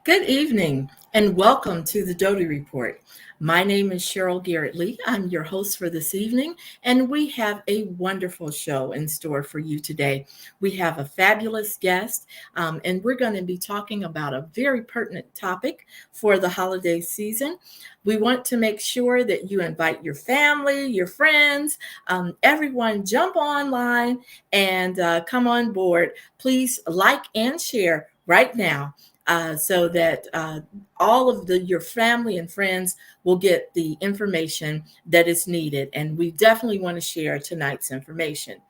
Good evening and welcome to the Doty Report. My name is Cheryl Garrett Lee. I'm your host for this evening, and we have a wonderful show in store for you today. We have a fabulous guest, and we're going to be talking about a very pertinent topic for the holiday season. We want to make sure that you invite your family, your friends, everyone jump online and come on board. Please like and share right now so that all of your family and friends will get the information that is needed. And we definitely want to share tonight's information.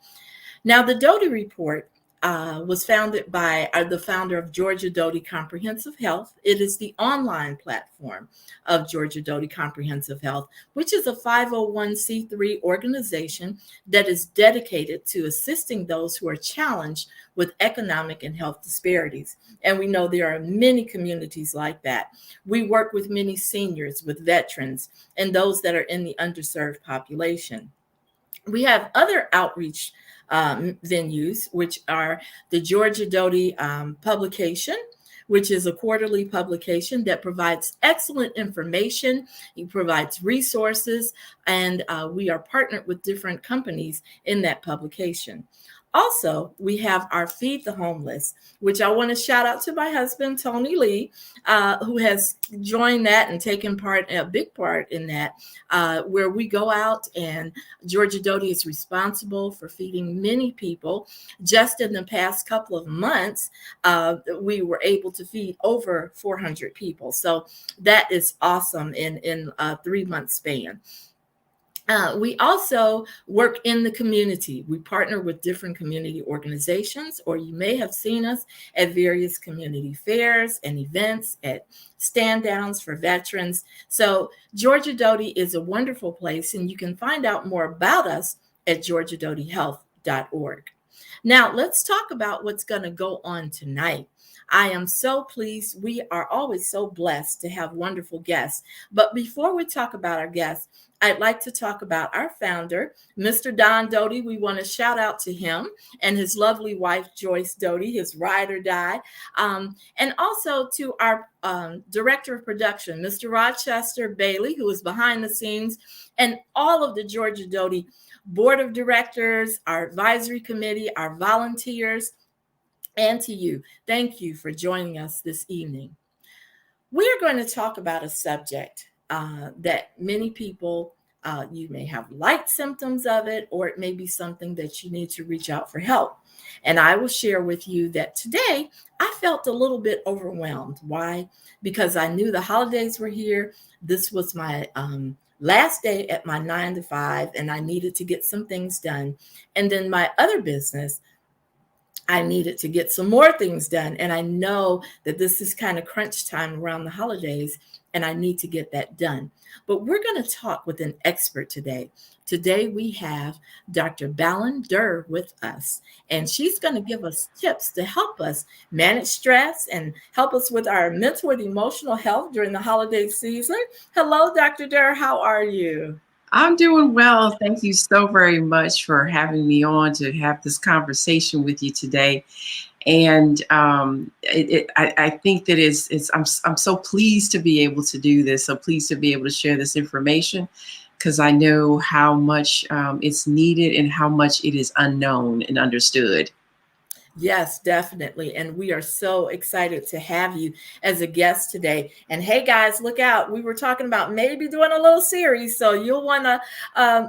Now, the Doty Report was founded by the founder of Georgia Doty Comprehensive Health. It is the online platform of Georgia Doty Comprehensive Health, which is a 501c3 organization that is dedicated to assisting those who are challenged with economic and health disparities. And we know there are many communities like that. We work with many seniors, with veterans, and those that are in the underserved population. We have other outreach venues, which are the Georgia Doty publication, which is a quarterly publication that provides excellent information. It provides resources, and we are partnered with different companies in that publication. Also, we have our Feed the Homeless, which I want to shout out to my husband, Tony Lee, who has joined that and taken a big part in that, where we go out and Georgia Doty is responsible for feeding many people. Just in the past couple of months, we were able to feed over 400 people. So that is awesome in a 3-month span. We also work in the community. We partner with different community organizations, or you may have seen us at various community fairs and events, at stand downs for veterans. So Georgia Doty is a wonderful place, and you can find out more about us at georgiadotyhealth.org. Now, let's talk about what's going to go on tonight. I am so pleased. We are always so blessed to have wonderful guests. But before we talk about our guests, I'd like to talk about our founder, Mr. Don Doty. We want to shout out to him and his lovely wife, Joyce Doty, his ride or die. And also to our director of production, Mr. Rochester Bailey, who is behind the scenes, and all of the Georgia Doty board of directors, our advisory committee, our volunteers, and to you. Thank you for joining us this evening. We are going to talk about a subject that many people, you may have light symptoms of it, or it may be something that you need to reach out for help. And I will share with you that today I felt a little bit overwhelmed. Why? Because I knew the holidays were here. This was my last day at my 9 to 5, and I needed to get some things done. And then my other business, I needed to get some more things done. And I know that this is kind of crunch time around the holidays, and I need to get that done. But we're going to talk with an expert today. Today we have Dr. Balin Durr with us, and she's going to give us tips to help us manage stress and help us with our mental and emotional health during the holiday season. Hello, Dr. Durr. How are you? I'm doing well. Thank you so very much for having me on to have this conversation with you today. And I think that I'm so pleased to be able to do this. So pleased to be able to share this information, because I know how much it's needed and how much it is unknown and understood. Yes, definitely. And we are so excited to have you as a guest today. And hey, guys, look out. We were talking about maybe doing a little series. So you'll want to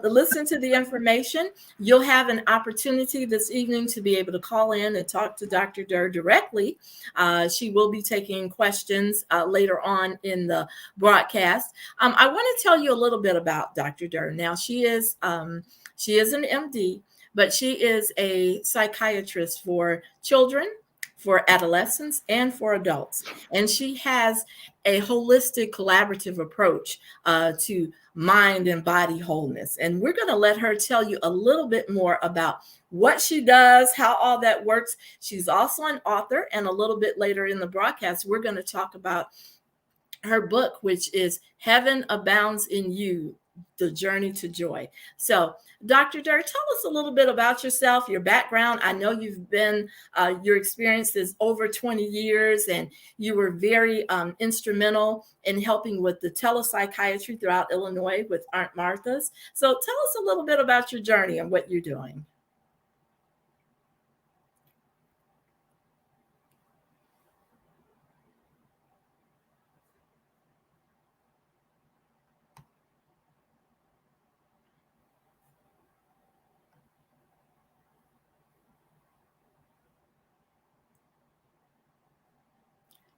listen to the information. You'll have an opportunity this evening to be able to call in and talk to Dr. Durr directly. She will be taking questions later on in the broadcast. I want to tell you a little bit about Dr. Durr. Now, she is an MD, but she is a psychiatrist for children, for adolescents, and for adults. And she has a holistic, collaborative approach to mind and body wholeness. And we're going to let her tell you a little bit more about what she does, how all that works. She's also an author, and a little bit later in the broadcast, we're going to talk about her book, which is Heaven Abounds in You, the journey to joy. So, Dr. Durr, tell us a little bit about yourself, your background. I know you've been, your experience is over 20 years, and you were very instrumental in helping with the telepsychiatry throughout Illinois with Aunt Martha's. So, tell us a little bit about your journey and what you're doing.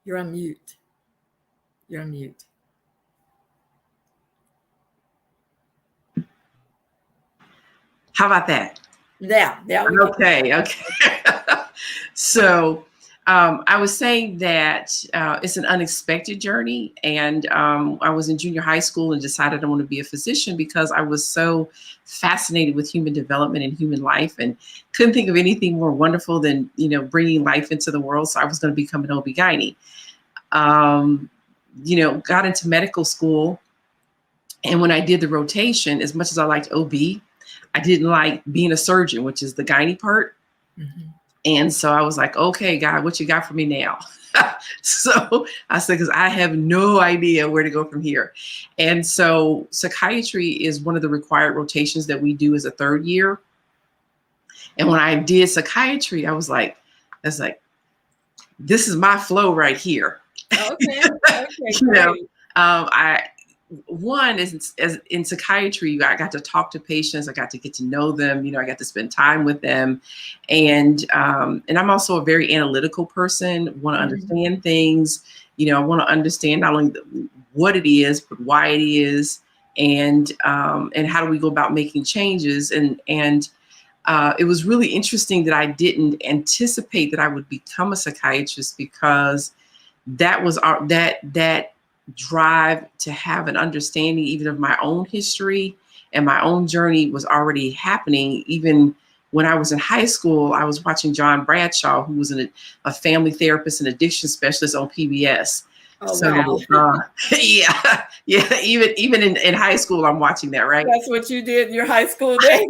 You're on mute. You're on mute. How about that? Yeah, we go. Okay. So I was saying that it's an unexpected journey. And I was in junior high school and decided I want to be a physician because I was so fascinated with human development and human life, and couldn't think of anything more wonderful than, bringing life into the world. So I was going to become an OB-GYN. Got into medical school. And when I did the rotation, as much as I liked OB, I didn't like being a surgeon, which is the gynae part. Mm-hmm. And so I was like, okay, God, what you got for me now? So I said, because I have no idea where to go from here. And so psychiatry is one of the required rotations that we do as a third year. And when I did psychiatry, I was like, this is my flow right here. Okay. Great. One is, as in psychiatry, I got to talk to patients. I got to get to know them. I got to spend time with them, and I'm also a very analytical person. Want to understand things. I want to understand not only what it is, but why it is, and how do we go about making changes. And it was really interesting that I didn't anticipate that I would become a psychiatrist, because that was that drive to have an understanding even of my own history and my own journey was already happening. Even when I was in high school, I was watching John Bradshaw, who was a family therapist and addiction specialist on PBS. Oh, so, wow. Yeah. Even in high school, I'm watching that, right? That's what you did in your high school days.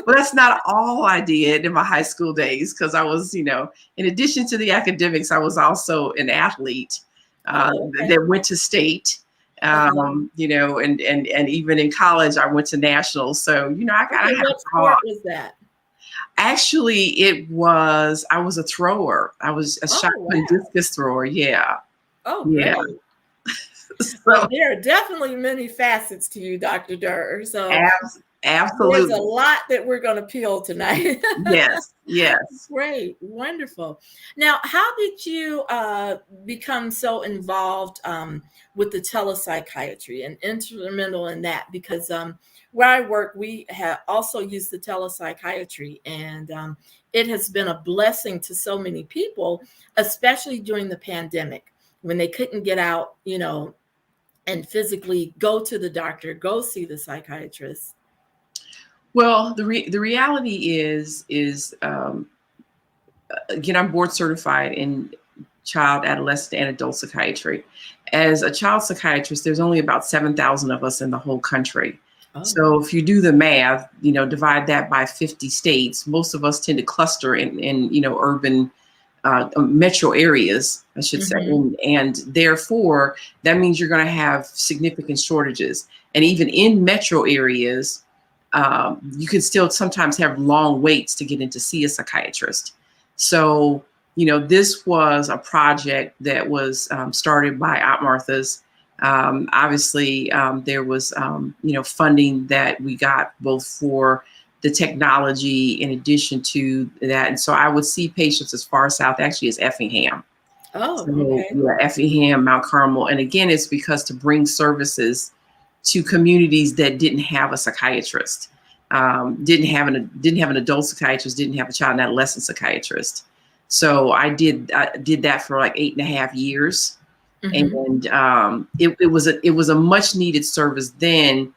Well, that's not all I did in my high school days, because I was, in addition to the academics, I was also an athlete. That went to state, and even in college, I went to nationals. So, I got what sport was that? Actually, I was a thrower. I was a shot and discus thrower. Yeah. Oh, great. Yeah. So there are definitely many facets to you, Dr. Durr. So absolutely, there's a lot that we're going to peel tonight. Yes. Great. Wonderful. Now, how did you become so involved with the telepsychiatry and instrumental in that? Because where I work, we have also used the telepsychiatry, and it has been a blessing to so many people, especially during the pandemic when they couldn't get out, and physically go to the doctor, go see the psychiatrist. Well, the reality is again, I'm board certified in child, adolescent, and adult psychiatry. As a child psychiatrist, there's only about 7,000 of us in the whole country. Oh. So if you do the math, divide that by 50 states, most of us tend to cluster in urban metro areas, I should say. And therefore, that means you're going to have significant shortages. And even in metro areas, you can still sometimes have long waits to get in to see a psychiatrist. So, this was a project that was started by Aunt Martha's. Obviously, there was, funding that we got both for the technology in addition to that. And so I would see patients as far south actually as Effingham. Oh, so, okay. Yeah, Effingham, Mount Carmel. And again, it's because to bring services to communities that didn't have a psychiatrist, didn't have an adult psychiatrist, didn't have a child and adolescent psychiatrist. So I did that for like 8.5 years. And it was a much needed service then.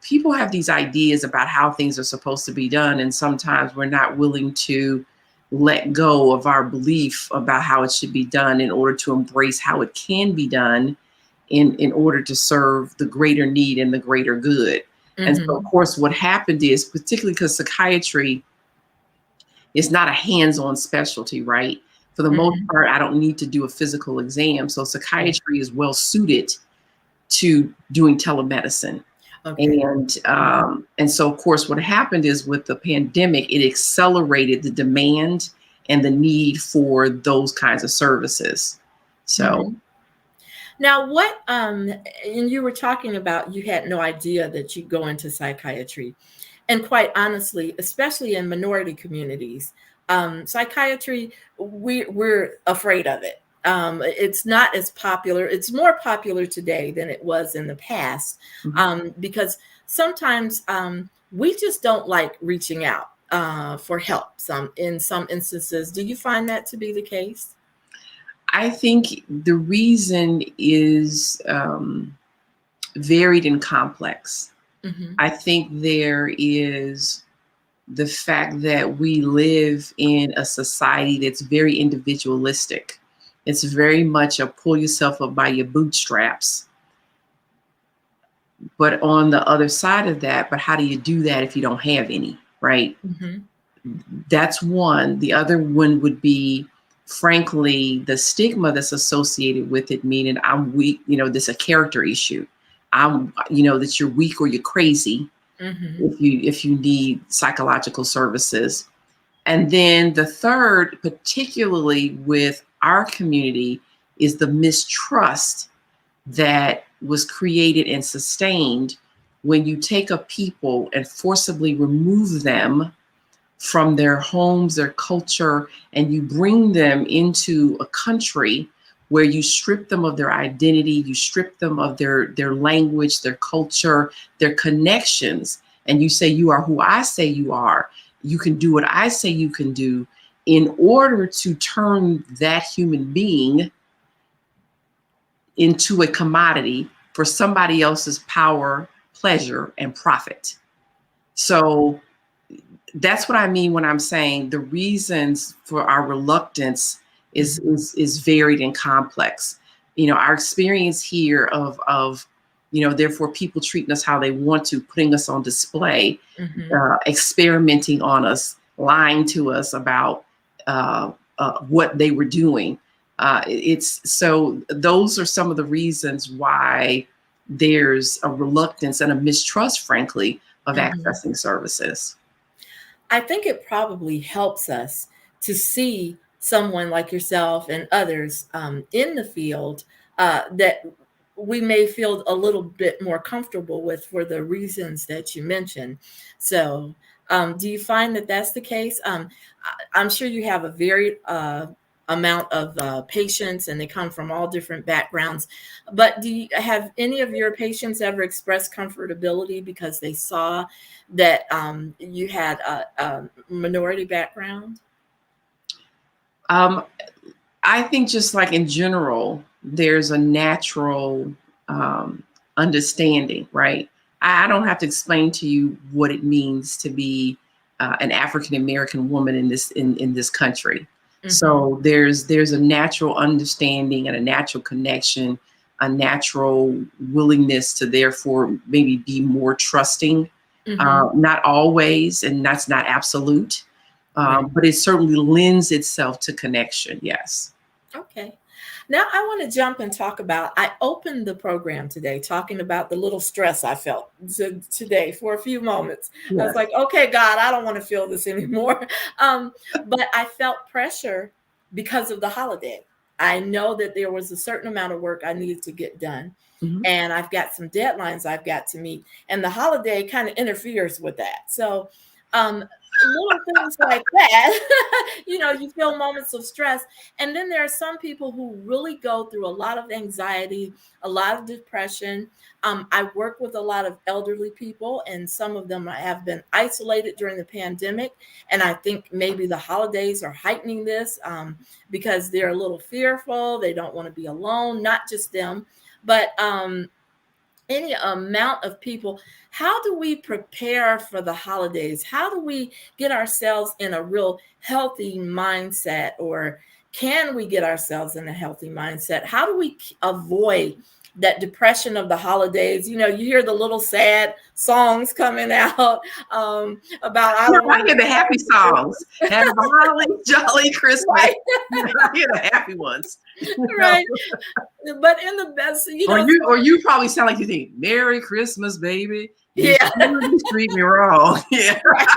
People have these ideas about how things are supposed to be done, and sometimes we're not willing to let go of our belief about how it should be done in order to embrace how it can be done. in order to serve the greater need and the greater good. And so, of course, what happened is, particularly because psychiatry is not a hands-on specialty, right? For the most part, I don't need to do a physical exam. So psychiatry is well suited to doing telemedicine. Okay. And so, of course, what happened is with the pandemic, it accelerated the demand and the need for those kinds of services. So, Now, what and you were talking about you had no idea that you'd go into psychiatry. And quite honestly, especially in minority communities, psychiatry, we're afraid of it. It's not as popular. It's more popular today than it was in the past, because sometimes we just don't like reaching out for help. In some instances, do you find that to be the case? I think the reason is varied and complex. I think there is the fact that we live in a society that's very individualistic. It's very much a pull yourself up by your bootstraps. But on the other side of that, but how do you do that if you don't have any, right? That's one. The other one would be, frankly, the stigma that's associated with it, meaning I'm weak, this a character issue. That you're weak or you're crazy if you need psychological services. And then the third, particularly with our community, is the mistrust that was created and sustained when you take a people and forcibly remove them from their homes, their culture, and you bring them into a country where you strip them of their identity, you strip them of their language, their culture, their connections, and you say, you are who I say you are. You can do what I say you can do, in order to turn that human being into a commodity for somebody else's power, pleasure, and profit. So that's what I mean when I'm saying the reasons for our reluctance is varied and complex. Our experience here of therefore people treating us how they want to, putting us on display, experimenting on us, lying to us about what they were doing. So those are some of the reasons why there's a reluctance and a mistrust, frankly, of accessing services. I think it probably helps us to see someone like yourself and others in the field that we may feel a little bit more comfortable with for the reasons that you mentioned. So, do you find that that's the case? I'm sure you have a very amount of patients, and they come from all different backgrounds. But have any of your patients ever expressed comfortability because they saw that you had a minority background? I think just like in general, there's a natural understanding, right? I don't have to explain to you what it means to be an African American woman in this country. So there's a natural understanding and a natural connection, a natural willingness to therefore maybe be more trusting. Not always, and that's not absolute, but it certainly lends itself to connection. Yes. Okay. Now I want to jump and talk about, I opened the program today talking about the little stress I felt today for a few moments. Yes. I was like, okay, God, I don't want to feel this anymore. But I felt pressure because of the holiday. I know that there was a certain amount of work I needed to get done. And I've got some deadlines I've got to meet. And the holiday kind of interferes with that. So little things like that, you feel moments of stress. And then there are some people who really go through a lot of anxiety, a lot of depression. I work with a lot of elderly people, and some of them have been isolated during the pandemic. And I think maybe the holidays are heightening this because they're a little fearful. They don't want to be alone, not just them, but any amount of people. How do we prepare for the holidays? How do we get ourselves in a real healthy mindset, or can we get ourselves in a healthy mindset? How do we avoid that depression of the holidays. You know, you hear the little sad songs coming out about I don't I want hear the happy songs. Have a holly jolly Christmas. right, I hear the happy ones. right. But in the best, you know, Or you probably sound like you think, Merry Christmas, baby. You yeah. treat me wrong. Yeah. Right.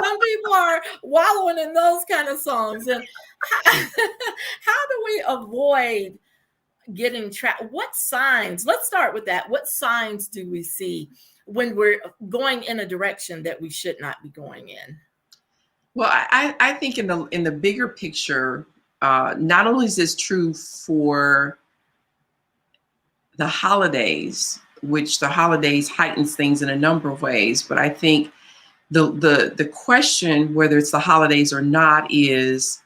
Some people are wallowing in those kind of songs. And how do we avoid getting trapped? What signs? Let's start with that. What signs do we see when we're going in a direction that we should not be going in? Well, I think in the bigger picture, not only is this true for the holidays, which the holidays heightens things in a number of ways, but I think the question, whether it's the holidays or not, is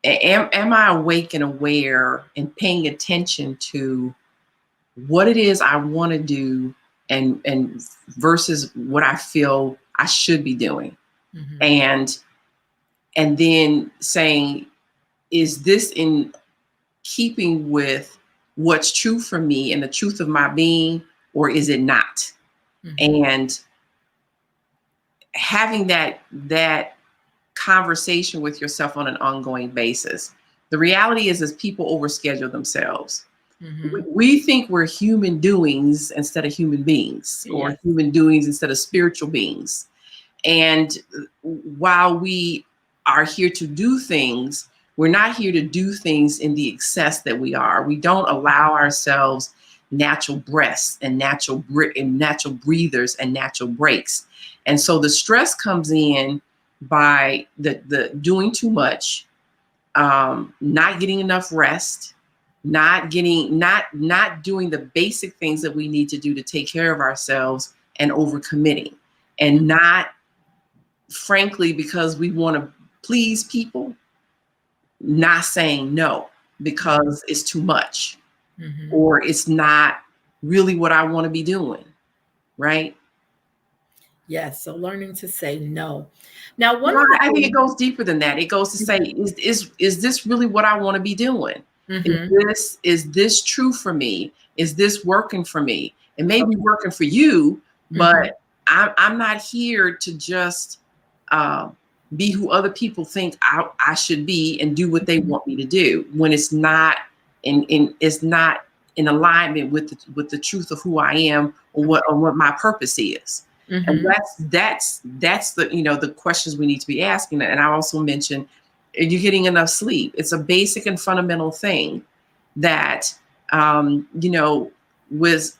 am I awake and aware and paying attention to what it is I want to do and versus what I feel I should be doing. Mm-hmm. And then saying, is this in keeping with what's true for me and the truth of my being, or is it not? Mm-hmm. And having that conversation with yourself on an ongoing basis. The reality is people overschedule themselves. Mm-hmm. We think we're human doings instead of human beings, or yes, human doings instead of spiritual beings. And while we are here to do things, we're not here to do things in the excess that we are. We don't allow ourselves natural breaths and natural breathers and natural breaks. And so the stress comes in by the doing too much, not getting enough rest, not doing the basic things that we need to do to take care of ourselves, and overcommitting, and not, frankly, because we want to please people, not saying no because it's too much, mm-hmm, or it's not really what I want to be doing, right? Yes, so learning to say no. Now, I think it goes deeper than that. It goes to say, is this really what I want to be doing? Mm-hmm. Is this true for me? Is this working for me? It may be working for you, but mm-hmm, I'm not here to just be who other people think I should be and do what they want me to do, when it's not it's not in alignment with the truth of who I am, or what my purpose is. Mm-hmm. And that's the, the questions we need to be asking. And I also mentioned, are you getting enough sleep? It's a basic and fundamental thing that, with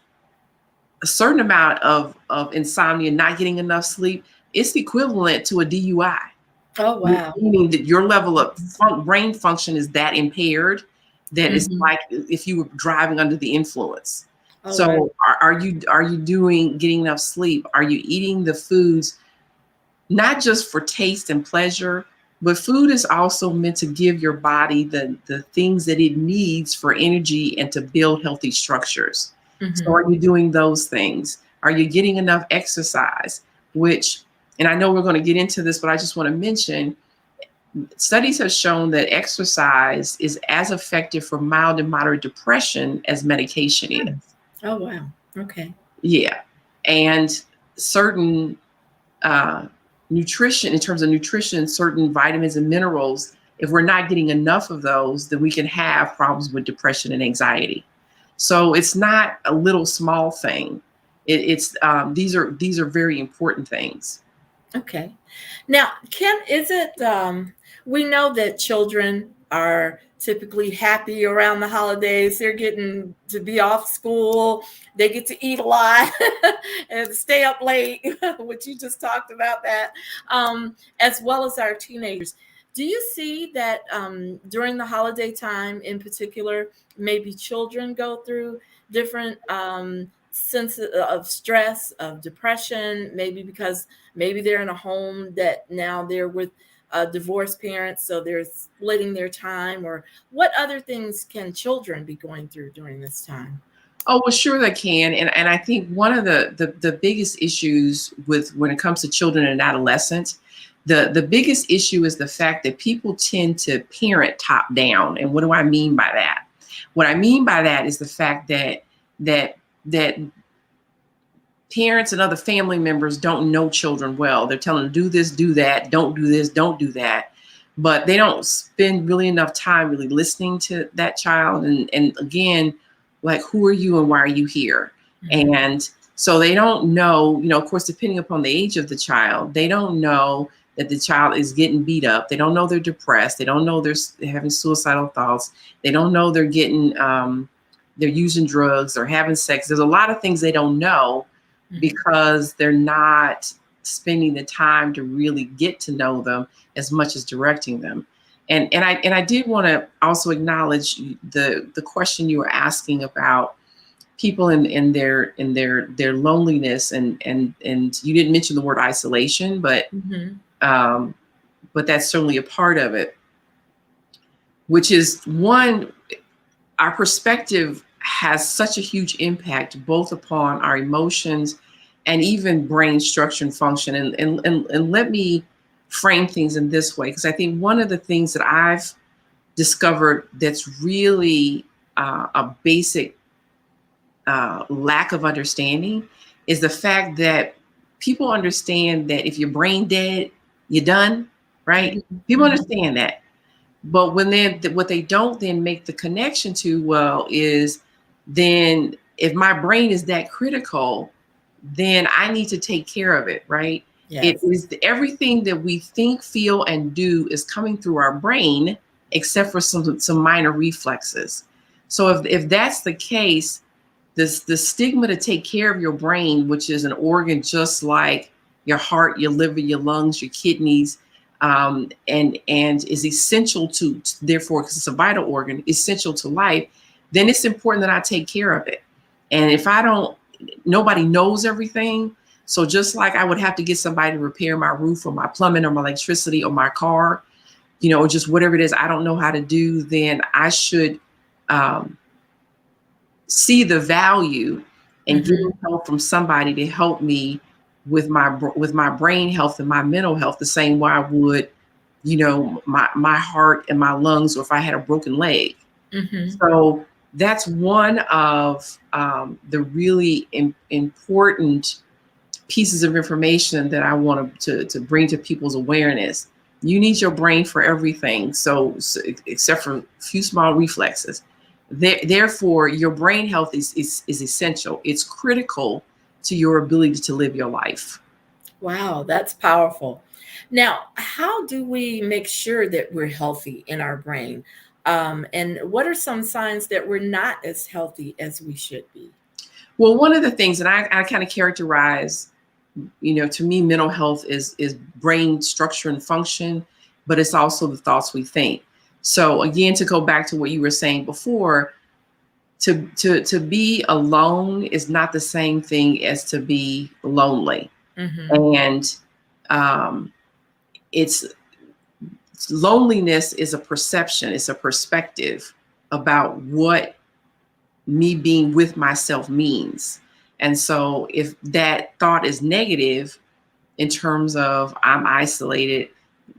a certain amount of insomnia, not getting enough sleep, it's equivalent to a DUI. Oh, wow. Meaning that your level of brain function is that impaired that mm-hmm, it's like if you were driving under the influence. Oh, so right, are you getting enough sleep? Are you eating the foods, not just for taste and pleasure, but food is also meant to give your body the things that it needs for energy and to build healthy structures. Mm-hmm. So are you doing those things? Are you getting enough exercise? Which, and I know we're going to get into this, but I just want to mention, studies have shown that exercise is as effective for mild and moderate depression as medication is. Oh, wow. Okay. Yeah. And certain nutrition, in terms of nutrition, certain vitamins and minerals, if we're not getting enough of those, then we can have problems with depression and anxiety. So it's not a little small thing. These are very important things. Okay. Now, we know that children are typically happy around the holidays. They're getting to be off school. They get to eat a lot and stay up late, which you just talked about that, as well as our teenagers. Do you see that during the holiday time in particular, maybe children go through different sense of stress, of depression, maybe because maybe they're in a home that now they're with divorced parents, so they're splitting their time, or what other things can children be going through during this time? Oh, well, sure they can. And I think one of the biggest issues when it comes to children and adolescents, the biggest issue is the fact that people tend to parent top down. And what do I mean by that? What I mean by that is the fact that parents and other family members don't know children well. They're telling them, do this, do that, don't do this, don't do that. But they don't spend really enough time really listening to that child. And again, like, who are you and why are you here? Mm-hmm. And so they don't know, of course, depending upon the age of the child, they don't know that the child is getting beat up. They don't know they're depressed. They don't know they're having suicidal thoughts. They don't know they're getting, they're using drugs or having sex. There's a lot of things they don't know because they're not spending the time to really get to know them as much as directing them. And I did want to also acknowledge the question you were asking about people in their loneliness, and you didn't mention the word isolation, but that's certainly a part of it, which is one, our perspective has such a huge impact both upon our emotions and even brain structure and function. And let me frame things in this way, because I think one of the things that I've discovered that's really a basic lack of understanding is the fact that people understand that if your brain dead, you're done, right? People understand that. But what they don't then make the connection to, well, is then if my brain is that critical, then I need to take care of it, right? Yes. It is everything that we think, feel, and do is coming through our brain, except for some minor reflexes. So if that's the case, the stigma to take care of your brain, which is an organ just like your heart, your liver, your lungs, your kidneys, and is essential to, therefore, because it's a vital organ, essential to life, then it's important that I take care of it. And if I don't, nobody knows everything. So just like I would have to get somebody to repair my roof or my plumbing or my electricity or my car, or just whatever it is I don't know how to do, then I should see the value and get help from somebody to help me with my brain health and my mental health, the same way I would, my heart and my lungs, or if I had a broken leg. So that's one of the really important pieces of information that I want to bring to people's awareness. You need your brain for everything. So except for a few small reflexes. Therefore, your brain health is essential. It's critical to your ability to live your life. Wow, that's powerful. Now, how do we make sure that we're healthy in our brain? And what are some signs that we're not as healthy as we should be? Well, one of the things that I kind of characterize, to me, mental health is brain structure and function, but it's also the thoughts we think. So again, to go back to what you were saying before, to be alone is not the same thing as to be lonely. And it's loneliness is a perception, it's a perspective about what me being with myself means. And so if that thought is negative in terms of I'm isolated,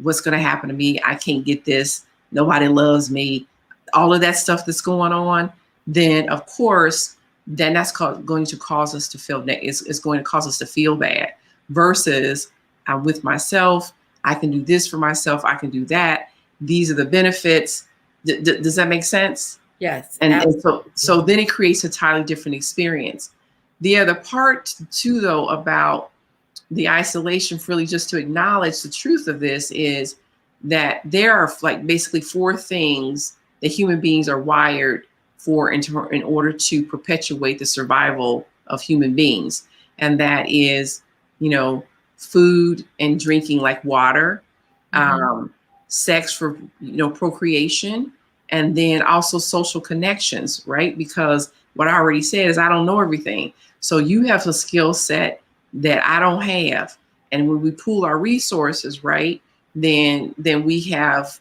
what's going to happen to me? I can't get this. Nobody loves me. All of that stuff that's going on, then of course, then that's going to cause us to feel it's going to cause us to feel bad versus I'm with myself. I can do this for myself. I can do that. These are the benefits. Does that make sense? Yes. And so then it creates a entirely different experience. The other part too, though, about the isolation, really just to acknowledge the truth of this is that there are like basically four things that human beings are wired for in order to perpetuate the survival of human beings. And that is, food and drinking, like water, sex for, procreation, and then also social connections, right? Because what I already said is I don't know everything. So you have a skill set that I don't have. And when we pool our resources, right, then we have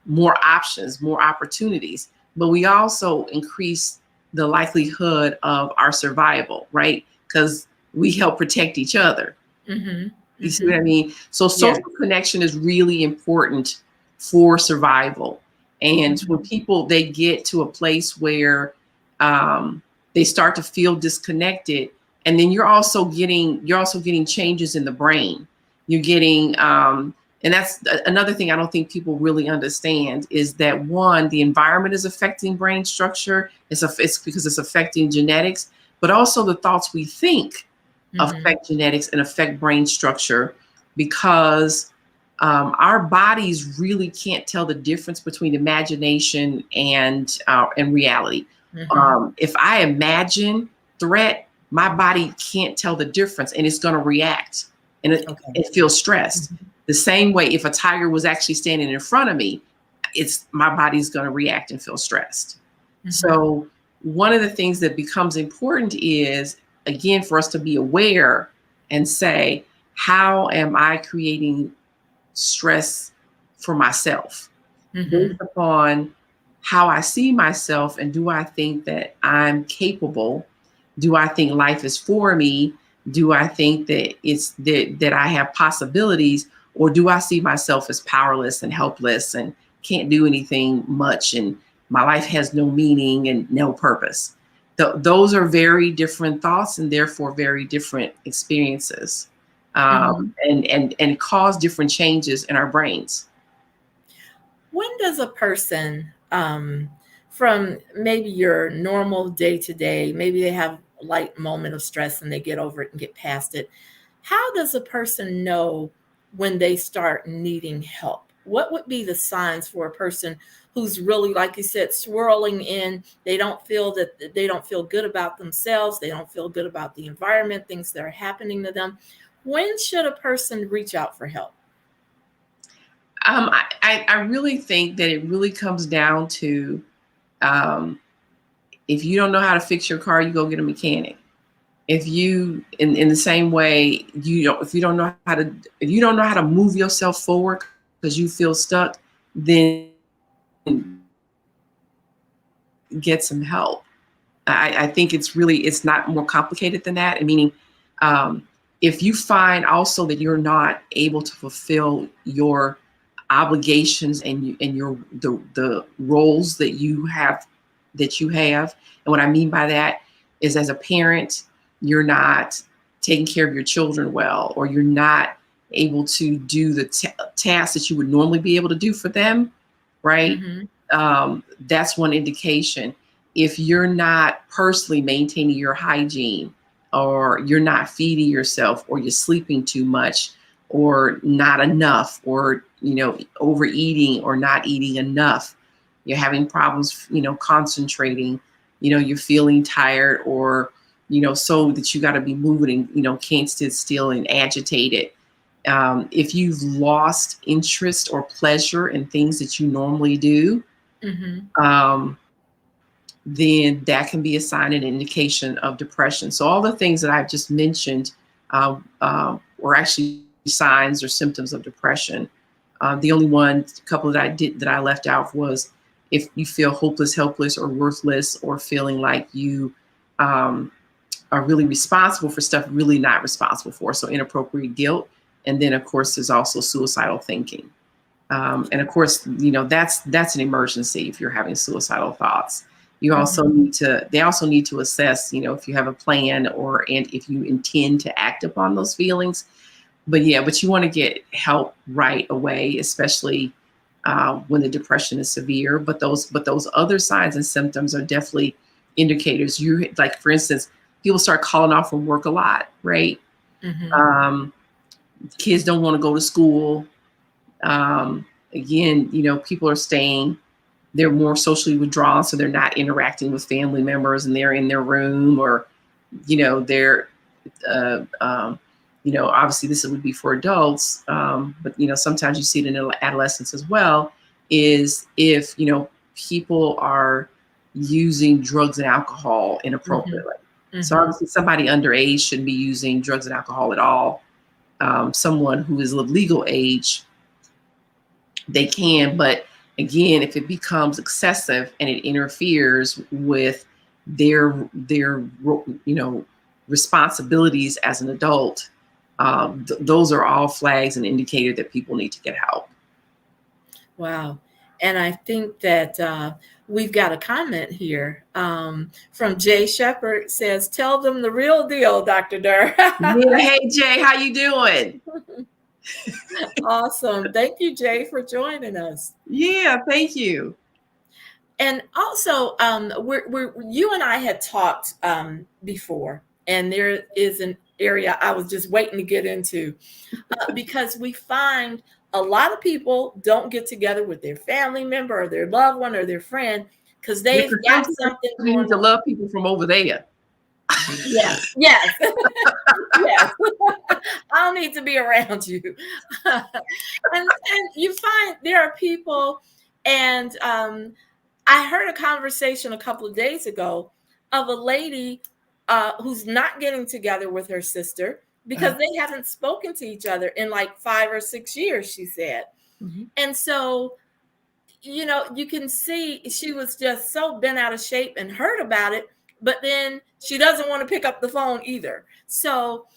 more options, more opportunities. But we also increase the likelihood of our survival, right? Because we help protect each other. You see what I mean? So social connection is really important for survival. And when people, they get to a place where they start to feel disconnected, and then you're also getting changes in the brain. You're getting, and that's another thing I don't think people really understand, is that one, the environment is affecting brain structure. It's because it's affecting genetics, but also the thoughts we think affect genetics and affect brain structure, because our bodies really can't tell the difference between imagination and reality. If I imagine threat, my body can't tell the difference, and it's going to react, and it feels stressed. The same way, if a tiger was actually standing in front of me, my body's going to react and feel stressed. So one of the things that becomes important is, again, for us to be aware and say, how am I creating stress for myself based upon how I see myself? And do I think that I'm capable? Do I think life is for me? Do I think that that I have possibilities? Or do I see myself as powerless and helpless and can't do anything much, and my life has no meaning and no purpose? Those are very different thoughts, and therefore very different experiences, and cause different changes in our brains. When does a person, from maybe your normal day to day, maybe they have a light moment of stress and they get over it and get past it, how does a person know when they start needing help? What would be the signs for a person who's really, like you said, swirling in? They don't feel good about themselves. They don't feel good about the environment, things that are happening to them. When should a person reach out for help? I really think that it really comes down to, if you don't know how to fix your car, you go get a mechanic. If you, in the same way, if you don't know how to move yourself forward because you feel stuck, then get some help. I think it's not more complicated than that. Meaning, if you find also that you're not able to fulfill your obligations and the roles that you have, and what I mean by that is, as a parent, you're not taking care of your children well, or you're not able to do the tasks that you would normally be able to do for them, right? That's one indication. If you're not personally maintaining your hygiene, or you're not feeding yourself, or you're sleeping too much, or not enough, or overeating or not eating enough, you're having problems concentrating, you're feeling tired, or so that you got to be moving and can't sit still and agitated. If you've lost interest or pleasure in things that you normally do, then that can be a sign and indication of depression. So all the things that I've just mentioned were actually signs or symptoms of depression. The only couple that I left out was if you feel hopeless, helpless, or worthless, or feeling like you are really responsible for stuff really not responsible for, so inappropriate guilt. And then, of course, there's also suicidal thinking. And of course, that's an emergency if you're having suicidal thoughts. They also need to assess, if you have a plan and if you intend to act upon those feelings. But you want to get help right away, especially when the depression is severe. But those other signs and symptoms are definitely indicators. You, like, for instance, people start calling off from work a lot, right? Kids don't want to go to school. Again, people are they're more socially withdrawn, so they're not interacting with family members, and they're in their room, or, they're, obviously this would be for adults, but, sometimes you see it in adolescents as well, is if, people are using drugs and alcohol inappropriately. So obviously somebody underage shouldn't be using drugs and alcohol at all. Someone who is of legal age, they can, but again, if it becomes excessive and it interferes with their responsibilities as an adult, those are all flags and indicator that people need to get help. Wow. And I think that we've got a comment here from Jay Shepard. Says, "Tell them the real deal, Dr. Durr." Yeah. Hey, Jay, how you doing? Awesome. Thank you, Jay, for joining us. Yeah, thank you. And also, you and I had talked before, and there is an area I was just waiting to get into because we find a lot of people don't get together with their family member or their loved one or their friend because they've got something We going need to on. love people from over there. Yes, yes, yes. I don't need to be around you. And you find there are people, and I heard a conversation a couple of days ago of a lady who's not getting together with her sister because they haven't spoken to each other in like 5 or 6 years, she said. Mm-hmm. And so, you can see she was just so bent out of shape and hurt about it, but then she doesn't want to pick up the phone either. So,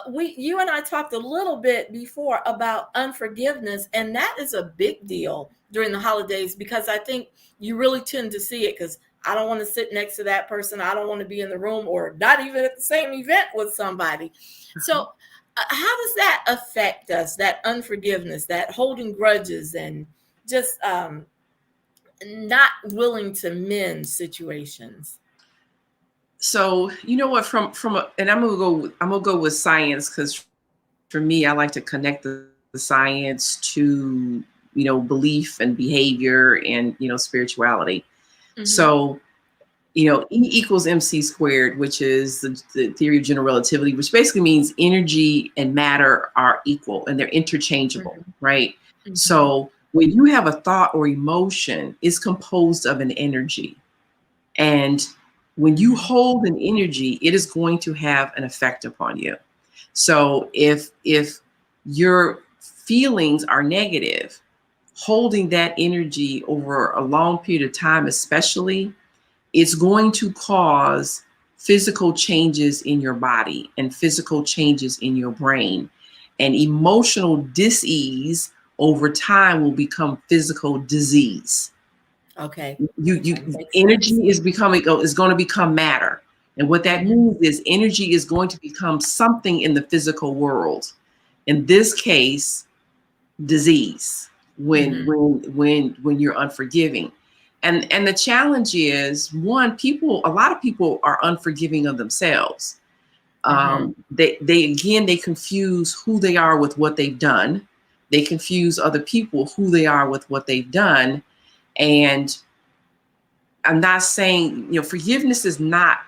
you and I talked a little bit before about unforgiveness, and that is a big deal during the holidays because I think you really tend to see it because I don't want to sit next to that person. I don't want to be in the room or not even at the same event with somebody. So, how does that affect us? That unforgiveness, that holding grudges, and just not willing to mend situations. So you know what? And I'm gonna go with science because for me, I like to connect the science to belief and behavior and spirituality. Mm-hmm. So E equals MC squared, which is the theory of general relativity, which basically means energy and matter are equal and they're interchangeable, Mm-hmm. right? Mm-hmm. So when you have a thought or emotion, it's composed of an energy. And when you hold an energy, it is going to have an effect upon you. So if your feelings are negative, holding that energy over a long period of time, especially, it's going to cause physical changes in your body and physical changes in your brain. And emotional dis-ease over time will become physical disease. Okay. Energy is going to become matter. And what that means is energy is going to become something in the physical world. In this case, disease when you're unforgiving. And the challenge is, one, a lot of people are unforgiving of themselves. They confuse who they are with what they've done. They confuse other people who they are with what they've done. And I'm not saying, forgiveness is not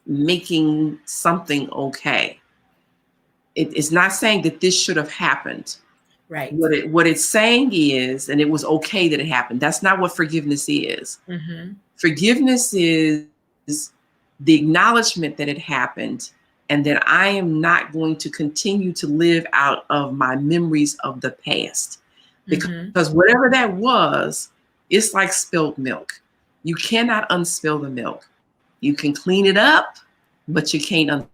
making something okay. It's not saying that this should have happened. Right. What it's saying is, and it was okay that it happened. That's not what forgiveness is. Mm-hmm. Forgiveness is the acknowledgement that it happened and that I am not going to continue to live out of my memories of the past. Because whatever that was, it's like spilled milk. You cannot unspill the milk. You can clean it up, but you can't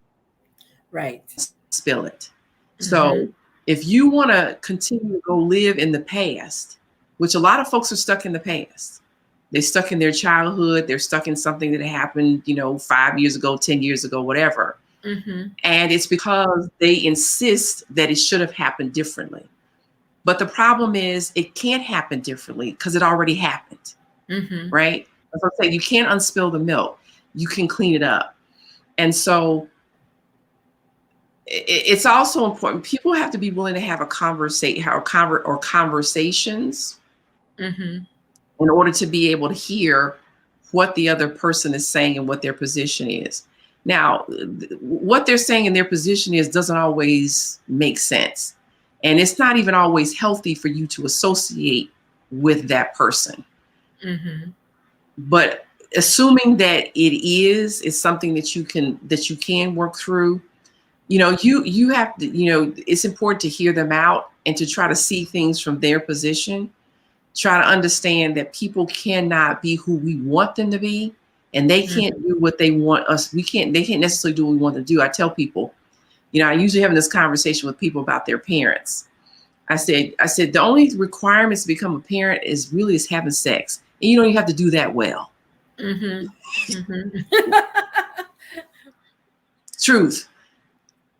unspill it. So if you want to continue to go live in the past, which a lot of folks are stuck in the past, they're stuck in their childhood, they're stuck in something that happened, 5 years ago, 10 years ago, whatever. And it's because they insist that it should have happened differently. But the problem is it can't happen differently because it already happened, right? As I say, you can't unspill the milk. You can clean it up. And so it's also important. People have to be willing to have a conversation or conversations in order to be able to hear what the other person is saying and what their position is. Now, what they're saying in their position doesn't always make sense. And it's not even always healthy for you to associate with that person. But assuming that it's something that you can work through, you have to, it's important to hear them out and to try to see things from their position. Try to understand that people cannot be who we want them to be, and they can't do what they want us. They can't necessarily do what we want them to do. I tell people, I usually having this conversation with people about their parents. I said, the only requirements to become a parent is having sex. And you don't even have to do that well. Mm-hmm. Mm-hmm. Truth.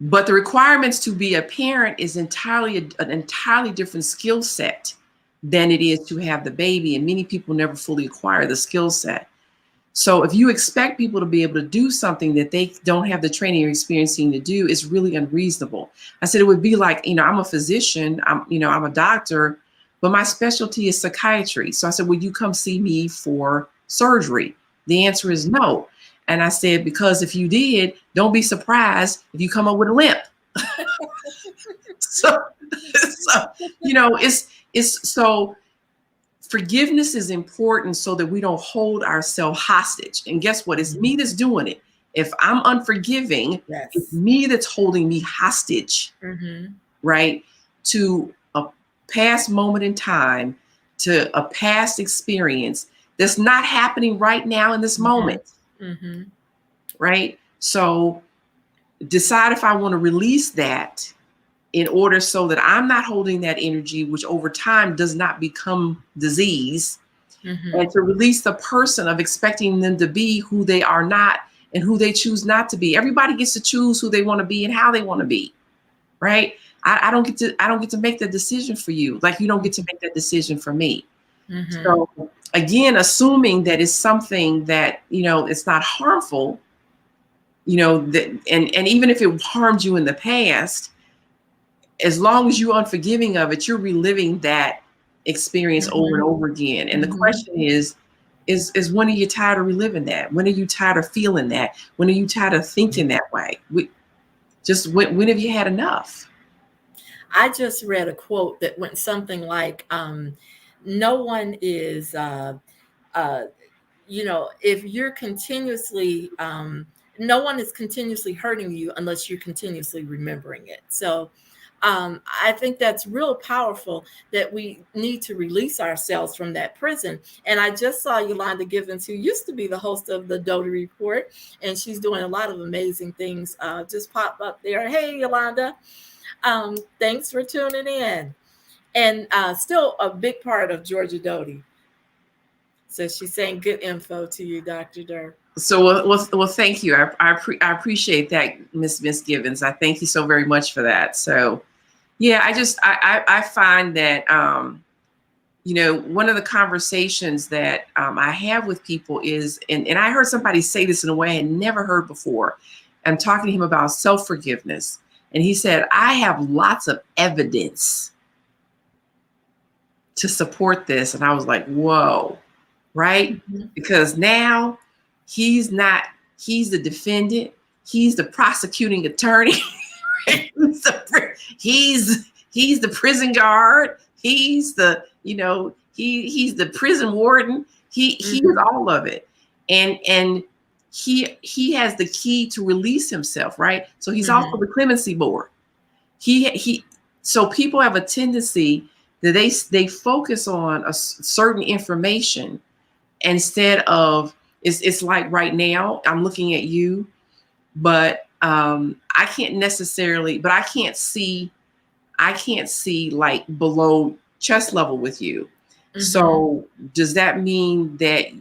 But the requirements to be a parent is an entirely different skill set than it is to have the baby. And many people never fully acquire the skill set. So if you expect people to be able to do something that they don't have the training or experiencing to do, it's really unreasonable. I said it would be like, I'm a physician, I'm a doctor, but my specialty is psychiatry. So I said, would you come see me for surgery? The answer is no. And I said, because if you did, don't be surprised if you come up with a limp. so so forgiveness is important so that we don't hold ourselves hostage. And guess what? It's me that's doing it. If I'm unforgiving, Yes. It's me that's holding me hostage, right? To a past moment in time, to a past experience that's not happening right now in this moment, right? So decide if I want to release that in order so that I'm not holding that energy, which over time does not become disease, and to release the person of expecting them to be who they are not and who they choose not to be. Everybody gets to choose who they want to be and how they want to be, right? I don't get to make that decision for you, like you don't get to make that decision for me. So again, assuming that it's something that it's not harmful, that and even if it harmed you in the past, as long as you're unforgiving of it, you're reliving that experience over and over again. And the question is when are you tired of reliving that? When are you tired of feeling that? When are you tired of thinking that way? When have you had enough? I just read a quote that went something like, no one is, if you're continuously, no one is continuously hurting you unless you're continuously remembering it. So I think that's real powerful, that we need to release ourselves from that prison. And I just saw Yolanda Givens, who used to be the host of the Doty Report, and she's doing a lot of amazing things. Just pop up there. Hey, Yolanda. Thanks for tuning in. And still a big part of Georgia Doty. So she's saying good info to you, Dr. Durr. So, well, thank you. I appreciate that, Miss Givens. I thank you so very much for that. So, yeah, I find that, one of the conversations that I have with people is, and I heard somebody say this in a way I had never heard before. I'm talking to him about self-forgiveness. And he said, I have lots of evidence to support this. And I was like, whoa, right? Because now he's the defendant. He's the prosecuting attorney. he's the prison guard. He's the, he's the prison warden. He's all of it. And he has the key to release himself, right? So he's also the clemency board. So people have a tendency that they focus on a certain information instead of, it's like right now I'm looking at you, but I can't see like below chest level with you. So does that mean that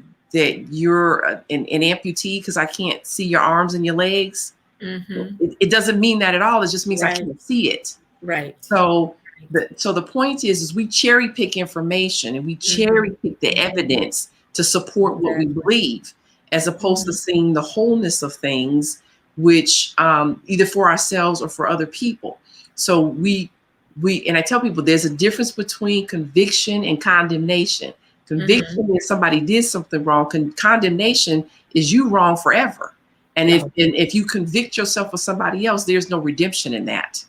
you're an amputee because I can't see your arms and your legs? It doesn't mean that at all. It just means I can't see it. Right. So the point is we cherry pick information and we cherry pick the evidence to support what we believe, as opposed to seeing the wholeness of things, which either for ourselves or for other people. So we and I tell people there's a difference between conviction and condemnation. Conviction is somebody did something wrong. Condemnation is you wrong forever. And if you convict yourself of somebody else, there's no redemption in that.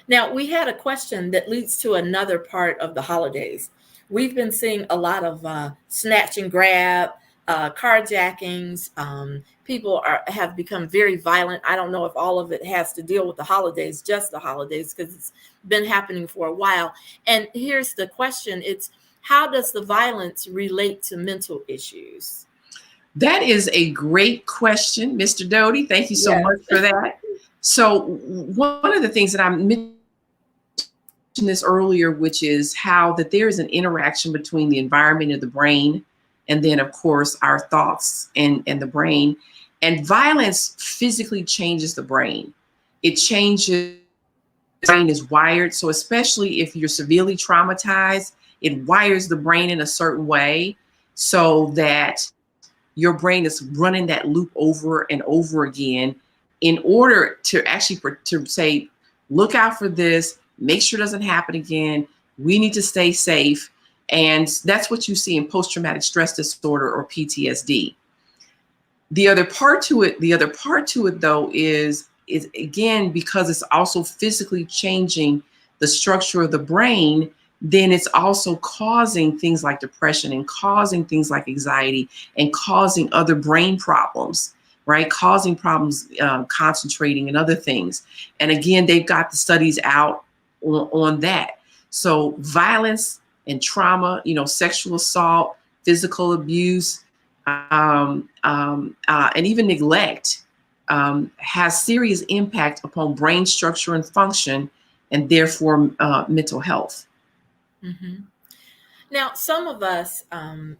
Now, we had a question that leads to another part of the holidays. We've been seeing a lot of snatch and grab, carjackings. People have become very violent. I don't know if all of it has to deal with the holidays, just the holidays, because it's been happening for a while. And here's the question. It's, how does the violence relate to mental issues? That is a great question, Mr. Doty. Thank you so much for that. So one of the things that I mentioned this earlier, which is how that there is an interaction between the environment and the brain, and then of course our thoughts and the brain. And violence physically changes the brain. It changes, the brain is wired. So especially if you're severely traumatized, it wires the brain in a certain way so that your brain is running that loop over and over again in order to actually to say, look out for this, make sure it doesn't happen again. We need to stay safe. And that's what you see in post-traumatic stress disorder or PTSD. The other part to it though is again, because it's also physically changing the structure of the brain, then it's also causing things like depression and causing things like anxiety and causing other brain problems, right? Causing problems concentrating and other things. And again, they've got the studies out on that. So violence and trauma, sexual assault, physical abuse, and even neglect has serious impact upon brain structure and function, and therefore mental health. Mm-hmm. Now, some of us,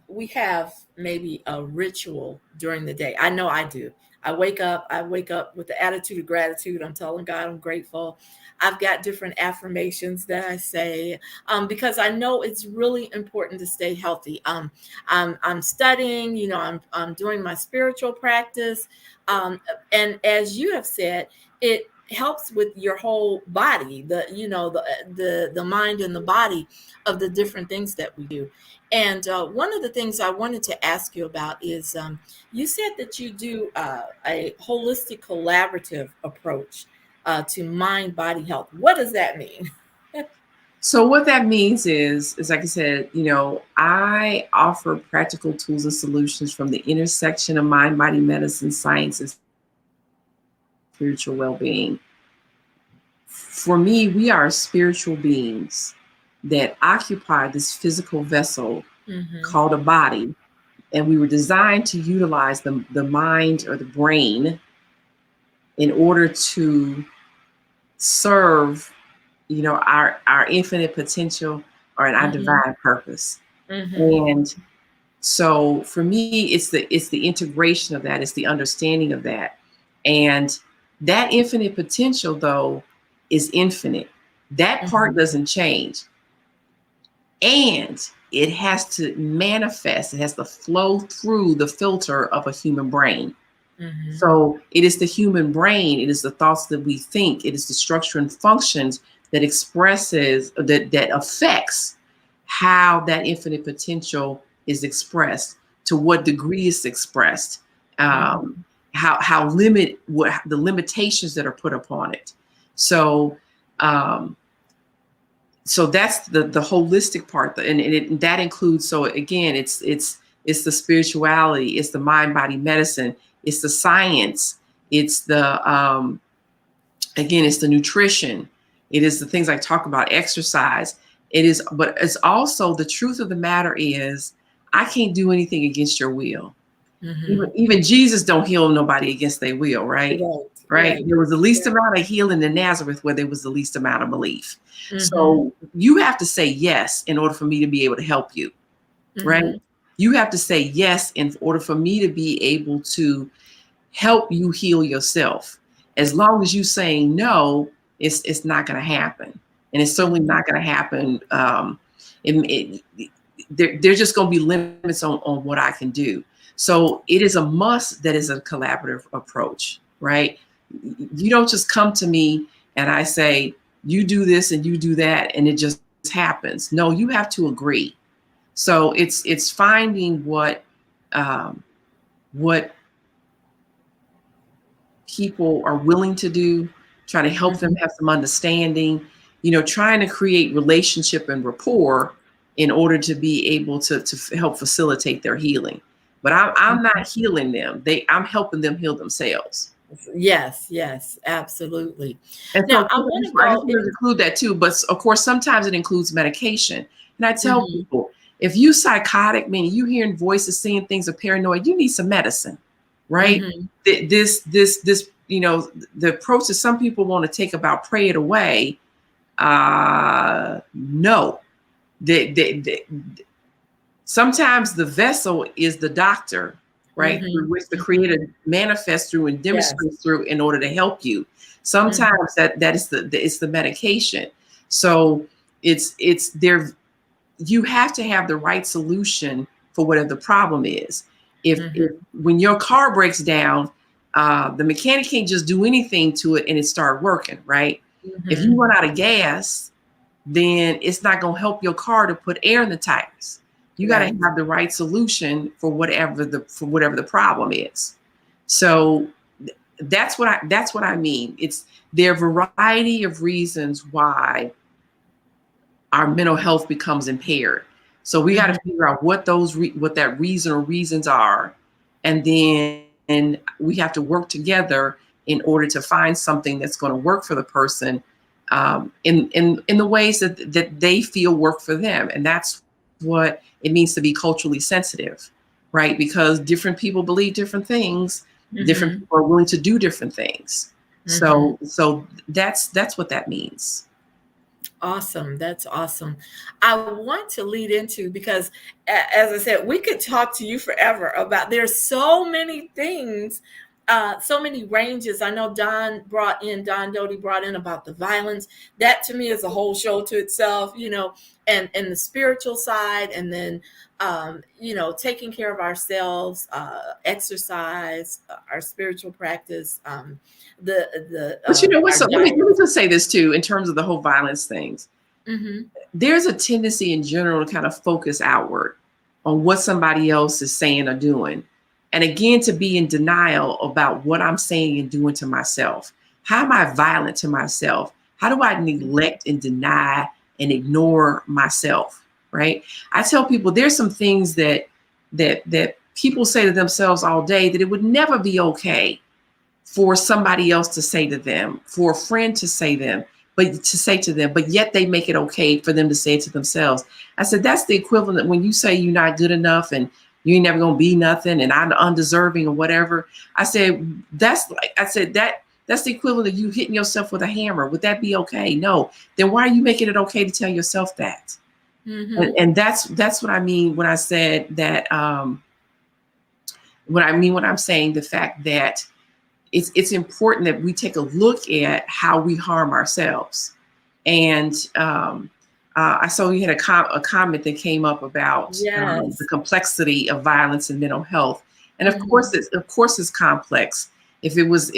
we have maybe a ritual during the day. I know I do. I wake up with the attitude of gratitude. I'm telling God I'm grateful. I've got different affirmations that I say because I know it's really important to stay healthy. I'm studying, I'm doing my spiritual practice. And as you have said, it helps with your whole body, the mind and the body of the different things that we do. And one of the things I wanted to ask you about is you said that you do a holistic collaborative approach to mind body health. What does that mean? So what that means is like I said, I offer practical tools and solutions from the intersection of mind, body, medicine, science, and spiritual well-being. For me, we are spiritual beings that occupy this physical vessel called a body. And we were designed to utilize the mind or the brain in order to serve, our infinite potential or our divine purpose. And so for me, it's the integration of that, it's the understanding of that. And that infinite potential, though, is infinite. That part doesn't change. And it has to manifest, it has to flow through the filter of a human brain. So it is the human brain, it is the thoughts that we think, it is the structure and functions that expresses, that affects how that infinite potential is expressed, to what degree it's expressed, what the limitations that are put upon it. So so that's the holistic part, and that includes. So again, it's the spirituality, it's the mind, body, medicine, it's the science, it's the again, it's the nutrition, it is the things I talk about, exercise. It is, but it's also the truth of the matter is, I can't do anything against your will. Even Jesus don't heal nobody against their will, right? Right. There was the least amount of healing in Nazareth where there was the least amount of belief. So you have to say yes in order for me to be able to help you, right? You have to say yes in order for me to be able to help you heal yourself. As long as you saying no, it's not going to happen. And it's certainly not going to happen. There's just going to be limits on what I can do. So it is a must that is a collaborative approach, right? You don't just come to me and I say, you do this and you do that, and it just happens. No, you have to agree. So it's finding what people are willing to do, trying to help them have some understanding, trying to create relationship and rapport in order to be able to help facilitate their healing. But I'm not healing them. I'm helping them heal themselves. Yes, absolutely. And Now, so I want to include that too, but of course, sometimes it includes medication. And I tell people, if you psychotic, meaning you hearing voices, seeing things, or paranoid, you need some medicine, right? This, the approach that some people want to take about pray it away, No. Sometimes the vessel is the doctor, right? Through which the creator manifests through and Yes. demonstrates through in order to help you. Sometimes that is it's the medication. So it's there. You have to have the right solution for whatever the problem is. If when your car breaks down, the mechanic can't just do anything to it and it start working, right? If you run out of gas, then it's not going to help your car to put air in the tires. You got to have the right solution for whatever the problem is. So that's what I mean. There are a variety of reasons why our mental health becomes impaired. So we got to figure out what that reason or reasons are, and then we have to work together in order to find something that's going to work for the person in the ways that they feel work for them. And that's what it means to be culturally sensitive, right? Because different people believe different things, different people are willing to do different things. So that's what that means. Awesome. That's awesome. I want to lead into, because as I said, we could talk to you forever about, there's so many things, so many ranges. I know Don Doty brought in about the violence. That to me is a whole show to itself, and the spiritual side, and then, taking care of ourselves, exercise, our spiritual practice, But you know what? So let me just say this too, in terms of the whole violence things. There's a tendency in general to kind of focus outward on what somebody else is saying or doing. And again, to be in denial about what I'm saying and doing to myself. How am I violent to myself? How do I neglect and deny and ignore myself? Right? I tell people there's some things that people say to themselves all day that it would never be okay for somebody else to say to them, for a friend to say to them, but yet they make it okay for them to say it to themselves. I said, that's the equivalent when you say you're not good enough and you ain't never gonna be nothing and I'm undeserving or whatever. I said, that's the equivalent of you hitting yourself with a hammer. Would that be okay? No. Then why are you making it okay to tell yourself that? And that's what I mean when I said that, when I'm saying the fact that it's important that we take a look at how we harm ourselves. And I saw you had a comment that came up about the complexity of violence and mental health. And of course it's complex. If it was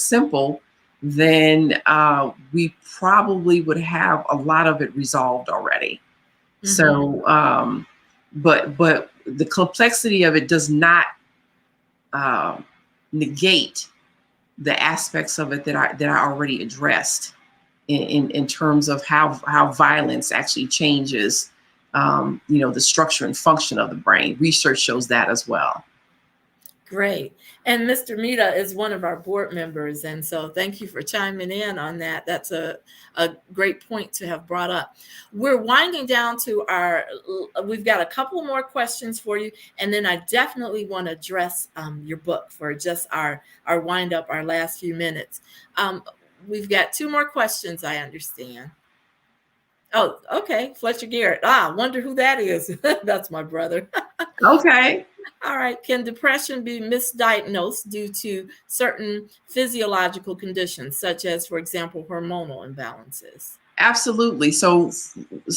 simple, then we probably would have a lot of it resolved already. So, but the complexity of it does not negate the aspects of it that I already addressed in terms of how violence actually changes, the structure and function of the brain. Research shows that as well. Great. And Mr. Mita is one of our board members. And so thank you for chiming in on that. That's a great point to have brought up. We're winding down to we've got a couple more questions for you. And then I definitely want to address your book for just our wind up, our last few minutes. We've got 2 more questions, I understand. Oh, okay. Fletcher Garrett. Wonder who that is. That's my brother. Okay. All right. Can depression be misdiagnosed due to certain physiological conditions, such as, for example, hormonal imbalances? Absolutely. So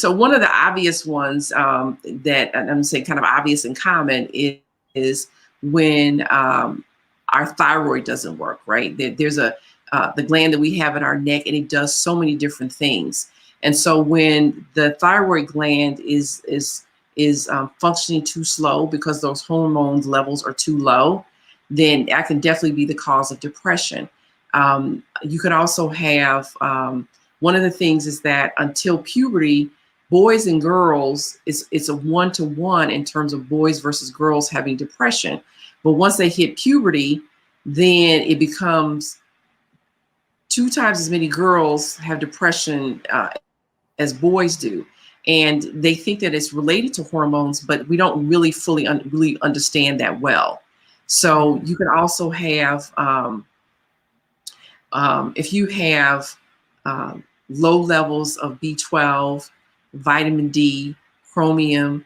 one of the obvious ones that I'm going to say kind of obvious and common is when our thyroid doesn't work, right? There's the gland that we have in our neck, and it does so many different things. And so when the thyroid gland is functioning too slow because those hormone levels are too low, then that can definitely be the cause of depression. You can also have, one of the things is that until puberty, boys and girls, it's a 1-to-1 in terms of boys versus girls having depression. But once they hit puberty, then it becomes 2 times as many girls have depression as boys do. And they think that it's related to hormones, but we don't really fully really understand that well. So you can also have, if you have low levels of B12, vitamin D, chromium,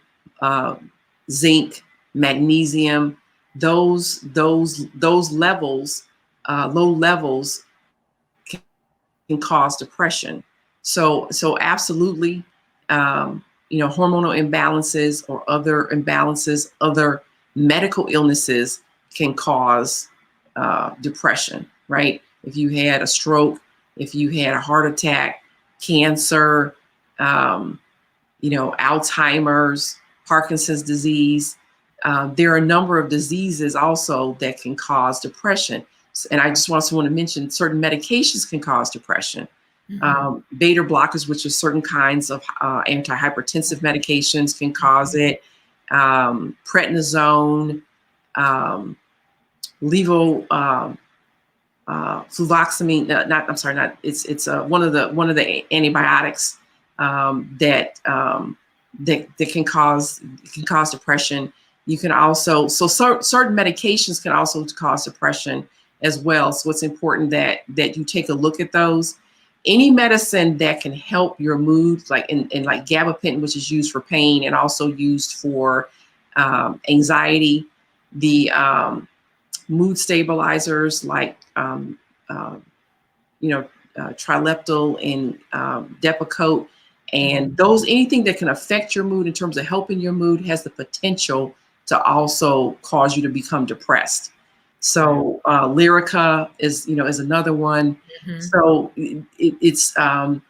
zinc, magnesium. Those levels, low levels, can cause depression. So absolutely, hormonal imbalances or other imbalances, other medical illnesses can cause depression, right? If you had a stroke, if you had a heart attack, cancer, Alzheimer's, Parkinson's disease. There are a number of diseases also that can cause depression. And I just also want to mention certain medications can cause depression. Beta blockers, which are certain kinds of antihypertensive medications, can cause it. Prednisone, fluvoxamine. It's one of the antibiotics that can cause depression. You can also certain medications can also cause depression as well. So it's important that you take a look at those. Any medicine that can help your mood, like like gabapentin, which is used for pain and also used for anxiety. The mood stabilizers like Trileptal and Depakote, and those, anything that can affect your mood in terms of helping your mood has the potential to also cause you to become depressed. So Lyrica is another one. So it's the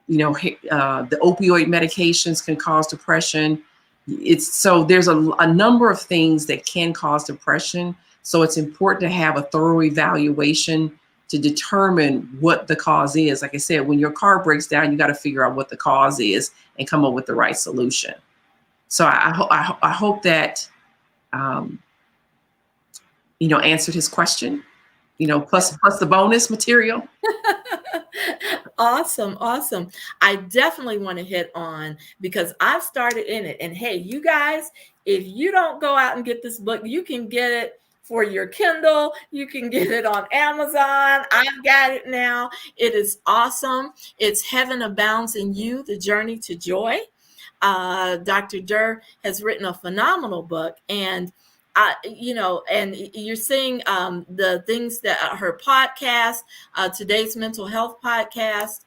opioid medications can cause depression. There's a number of things that can cause depression. So it's important to have a thorough evaluation to determine what the cause is. Like I said, when your car breaks down, you got to figure out what the cause is and come up with the right solution. So I hope that answered his question. Plus the bonus material. Awesome. I definitely want to hit on, because I've started in it. And hey, you guys, if you don't go out and get this book, you can get it for your Kindle. You can get it on Amazon. I've got it now. It is awesome. It's Heaven Abounds in You, The Journey to Joy. Dr. Durr has written a phenomenal book, and and you're seeing the things that her podcast, Today's Mental Health Podcast,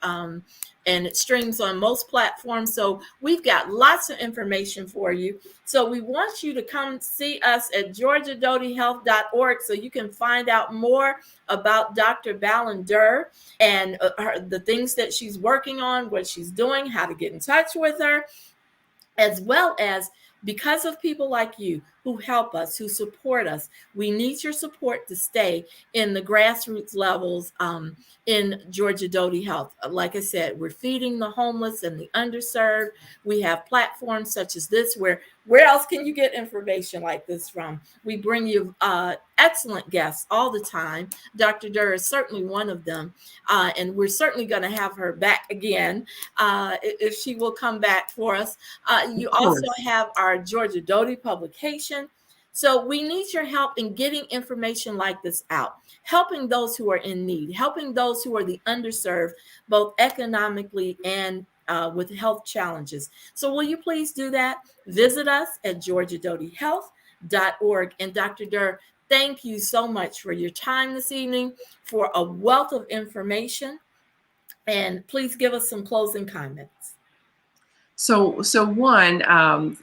and it streams on most platforms. So we've got lots of information for you. So we want you to come see us at georgiadotyhealth.org so you can find out more about Dr. Balin Durr and the things that she's working on, what she's doing, how to get in touch with her, as well as, because of people like you who help us, who support us, we need your support to stay in the grassroots levels in Georgia Doty Health. Like I said, we're feeding the homeless and the underserved. We have platforms such as this, where else can you get information like this from? We bring you excellent guests all the time. Dr. Durr is certainly one of them. And we're certainly going to have her back again if she will come back for us. You also have our Georgia Doty publication. So we need your help in getting information like this out, helping those who are in need, helping those who are the underserved, both economically and with health challenges. So will you please do that? Visit us at georgiadotyhealth.org. And Dr. Durr, thank you so much for your time this evening, for a wealth of information. And please give us some closing comments. So one, and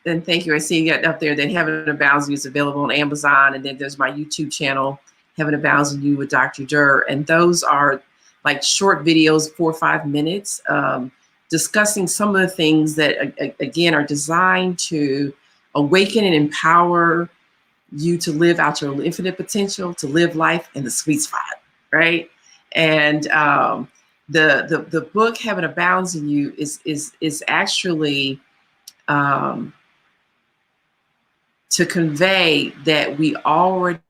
thank you. I see it up there that Heaven Abounds in You is available on Amazon, and then there's my YouTube channel, Heaven Abounds in You with Dr. Durr, and those are like short videos, 4 or 5 minutes, discussing some of the things that again are designed to awaken and empower you to live out your infinite potential, to live life in the sweet spot, right? And the book Heaven Abounds in You is actually to convey that we already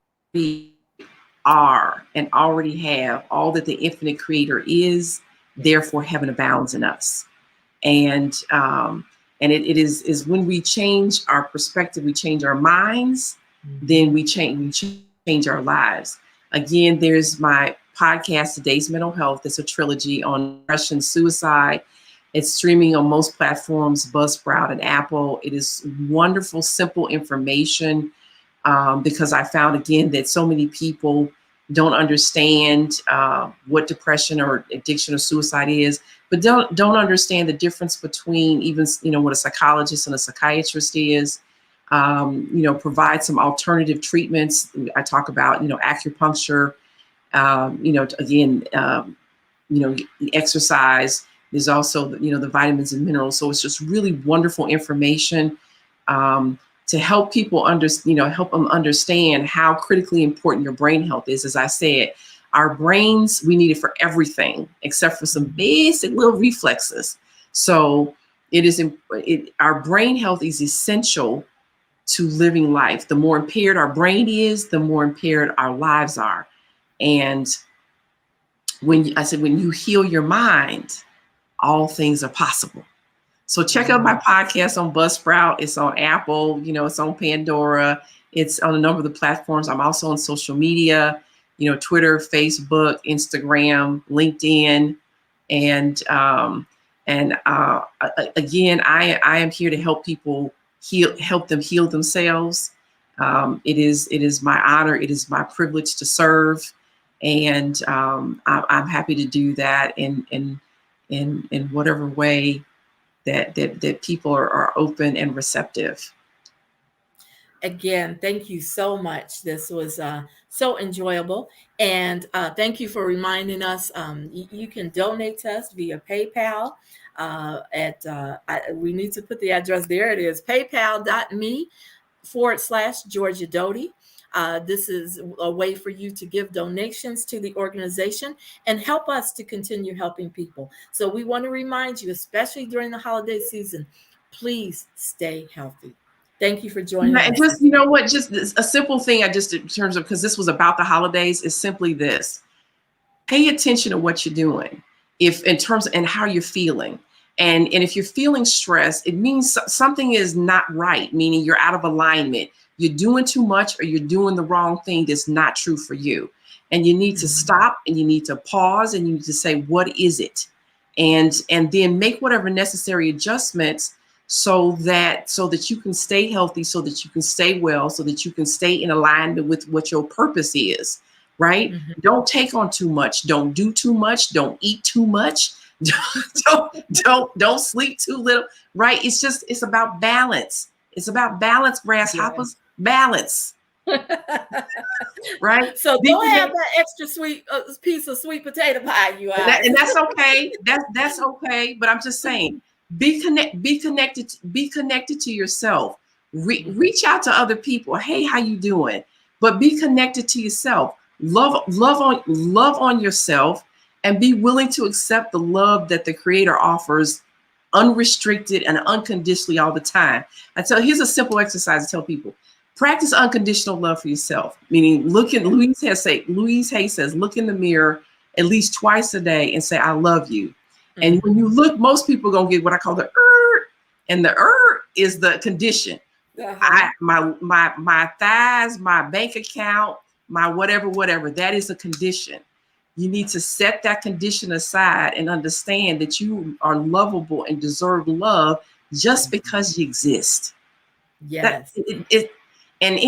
are and already have all that the infinite creator is, therefore heaven abounds in us. And it is when we change our perspective, we change our minds, then we change our lives. Again, there's my podcast, Today's Mental Health. It's a trilogy on depression, suicide. It's streaming on most platforms, Buzzsprout and Apple. It is wonderful, simple information because I found, again, that so many people don't understand what depression or addiction or suicide is, but don't understand the difference between even, what a psychologist and a psychiatrist is. Provide some alternative treatments. I talk about, acupuncture, exercise. There's also, the vitamins and minerals. So it's just really wonderful information to help people help them understand how critically important your brain health is. As I said, our brains, we need it for everything except for some basic little reflexes. So our brain health is essential to living life. The more impaired our brain is, the more impaired our lives are. And when you heal your mind, all things are possible. So check out my podcast on Buzzsprout. It's on Apple, it's on Pandora. It's on a number of the platforms. I'm also on social media, Twitter, Facebook, Instagram, LinkedIn. And again, I am here to help people help them heal themselves. It is my honor. It is my privilege to serve. And I'm happy to do that in whatever way that people are open and receptive. Again, thank you so much. This was so enjoyable. And thank you for reminding us you can donate to us via PayPal. We need to put the address there. It is paypal.me/Georgia Doty. This is a way for you to give donations to the organization and help us to continue helping people. So we want to remind you, especially during the holiday season, please stay healthy. Thank you for joining us. And just, just a simple thing, in terms of, because this was about the holidays, is simply this. Pay attention to what you're doing, and how you're feeling. And if you're feeling stressed, it means something is not right, meaning you're out of alignment. You're doing too much or you're doing the wrong thing that's not true for you. And you need to stop and you need to pause and you need to say, what is it? And then make whatever necessary adjustments so that you can stay healthy, so that you can stay well, so that you can stay in alignment with what your purpose is, right? Mm-hmm. Don't take on too much. Don't do too much. Don't eat too much. don't sleep too little, right? It's about balance. It's about balance, grasshoppers, balance. Right? So don't have that extra sweet piece of sweet potato pie you are. And that's okay. That's okay. But I'm just saying, be connected to yourself. Reach out to other people. Hey, how you doing? But be connected to yourself. Love on yourself, and be willing to accept the love that the Creator offers, unrestricted and unconditionally all the time. Here's a simple exercise to tell people. Practice unconditional love for yourself, meaning Louise Hay says, look in the mirror at least twice a day and say, I love you. Mm-hmm. And when you look, most people are going to get what I call the and the is the condition. Uh-huh. My thighs, my bank account, my whatever, that is a condition. You need to set that condition aside and understand that you are lovable and deserve love just because you exist. Yes. And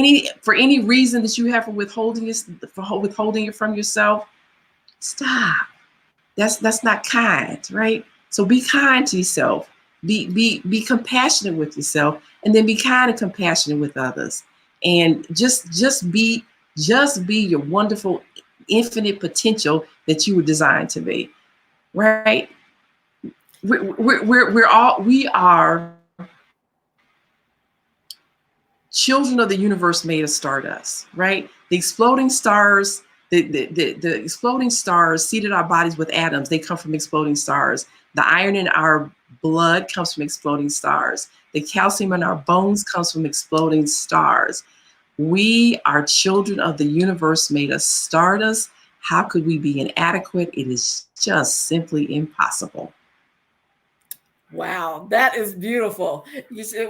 for any reason that you have for withholding it from yourself, stop. That's not kind, right? So be kind to yourself. Be compassionate with yourself, and then be kind and compassionate with others. And just be your wonderful, infinite potential that you were designed to be, right? We are children of the universe made of stardust, right? The exploding stars, the exploding stars seeded our bodies with atoms. They come from exploding stars. The iron in our blood comes from exploding stars. The calcium in our bones comes from exploding stars. We are children of the universe made of stardust. How could we be inadequate? It is just simply impossible. Wow, that is beautiful.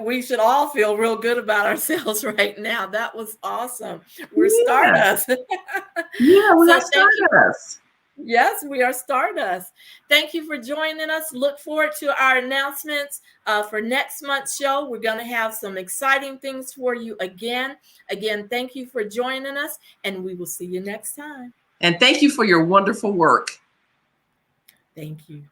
We should all feel real good about ourselves right now. That was awesome. We're stardust. Yeah, we're stardust. Yes, we are Stardust. Thank you for joining us. Look forward to our announcements for next month's show. We're going to have some exciting things for you again. Again, thank you for joining us, and we will see you next time. And thank you for your wonderful work. Thank you.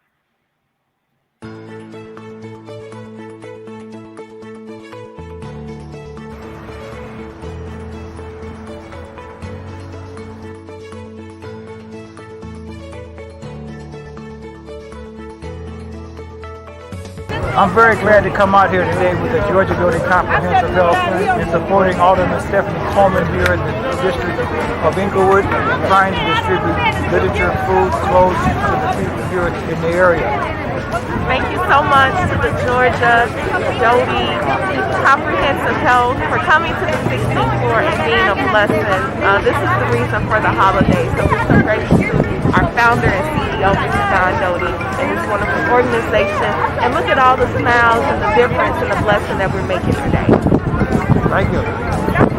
I'm very glad to come out here today with the Georgia Doty Comprehensive Health in supporting Alderman Stephanie Coleman here in the district of Inglewood, trying to distribute literature, food, clothes to the people here in the area. Thank you so much to the Georgia Doty Comprehensive Health for coming to the 16th floor and being a blessing. This is the reason for the holiday, so we're so grateful to our founder and CEO, Mr. John Doty, and this wonderful organization. And look at all the smiles and the difference and the blessing that we're making today. Thank you.